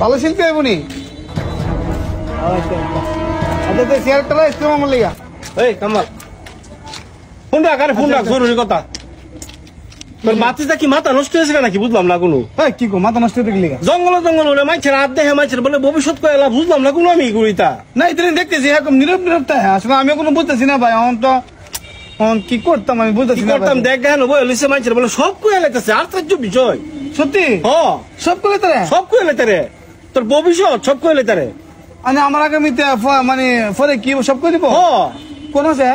ভালো শিল্পী হইবনি আচ্ছা চেয়ারটা ইসলাম আমার লিগা এই কামাল ফোন রাখ আরে ফোন রাখ জরুরি কথা তোর মাতিটা কি মাথা নষ্ট হয়েছে নাকি বুঝলাম না কোনো কি গো মাথা নষ্ট হয়ে লিগা জঙ্গল হলে মাইছের হাত দেখে মাইছের বলে ভবিষ্যৎ করে এলা বুঝলাম না কোনো আমি গুড়িতা না ইদানিং দেখতেছি এরকম নীরবতা আসলে আমি কোনো বুঝতেছি না ভাই এখন তো কি করতাম আমি বুঝতেছি না করতাম দেখ দেখেন বই লিসে মাইছের বলে সব কয়ে লেতেছে আশ্চর্য বিষয় সত্যি সব করে তারে সব কয়ে লেতারে তোর ভবিষ্যৎ সব কয়ে লেতারে মানে আমার আগামীতে মানে পরে কি সব করে দিব কোন আছে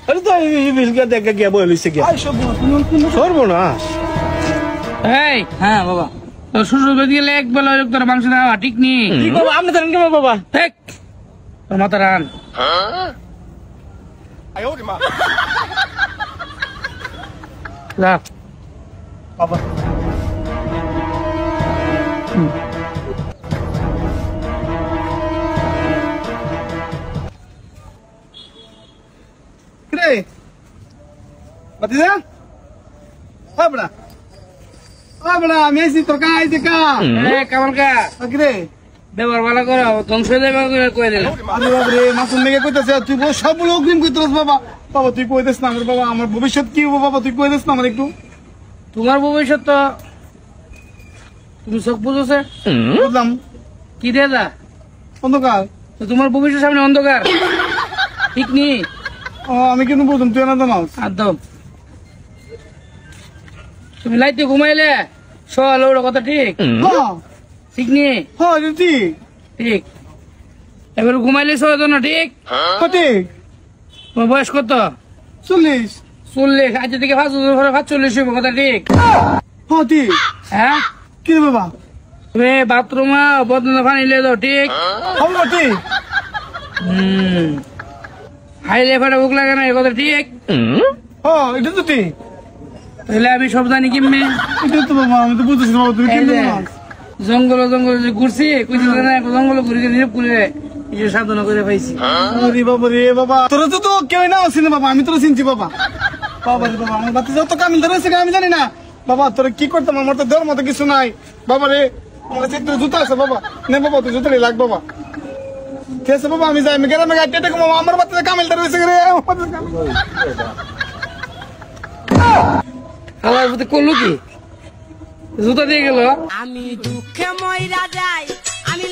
আরে তো বিলকে দেখে গিয়া বই লিসে গিয়া সর্বনাশ এই হ্যাঁ বাবা শ্বশুর বাড়ি গেলে এক বেলা তোর মাংস দেওয়া ঠিক নেই কি বাবা আপনি জানেন কেমন বাবা ঠিক তোর মাথা রান বাবা কিরে বাতিজা বড়া আমি আইছি তোর কা আইছি কা কামাল কা কিরে দেবার বেলা করো ধ্বংস দেবার কয়ে দিল আরে বাবরে মাসুম লেগে কইতাছে তুই সব লোক দিন কইতাস বাবা বাবা তুই কইতেছ না আমার বাবা আমার ভবিষ্যৎ কি হবো বাবা তুই কইতেছ না আমার একটু তোমার ভবিষ্যৎ তো তুমি চোখ বুঝেছে বুঝলাম কি দিয়ে যা অন্ধকার তোমার ভবিষ্যৎ সামনে অন্ধকার ঠিক নেই আমি কিন্তু বুঝলাম তুই না জানাস একদম তুমি লাইতে ঘুমাইলে সকালে ওটা কথা ঠিক ঠিক নেই ঠিক ঠিক এবার ঘুমাইলে সবাই তো না ঠিক ঠিক তোমার বয়স কত 40 40 আজ থেকে 45 হইব কথা ঠিক ঠিক হ্যাঁ কি রে বাবা তুমি বাথরুমে বদনা পানি লিয়ে দাও ঠিক হবে ঠিক হাইলে ফাটা ভুক লাগে না এ কথা ঠিক এটা তো ঠিক তাহলে আমি সব জানি কেমনে এটা তো বাবা আমি তো বুঝতেছি বাবা তুমি কেমনে জানাস জঙ্গল যে ঘুরছি জঙ্গল ঘুরে নিরব করে এই সাধনা করে পাইছি আরে বাবা রে বাবা তোরা তো কেউ না আসিস বাবা আমি তোরা চিনছি বাবা বাবা রে বাবা আমার বাতি যত কামিল ধরেছে আমি জানি না বাবা তোরা কি করতাম আমার তো দেওয়ার মতো কিছু নাই বাবা রে আমার কাছে একটু জুতা আছে বাবা নে বাবা তুই জুতা লাগ বাবা ঠিক আছে বাবা আমি যাই আমি গ্রামে গাড়ি টেটে ঘুমাবো আমার বাচ্চা কামিল ধরেছে রে আমার প্রতি করলো কি জুতা দিয়ে গেল আমি দুঃখে ময়রা যাই আমি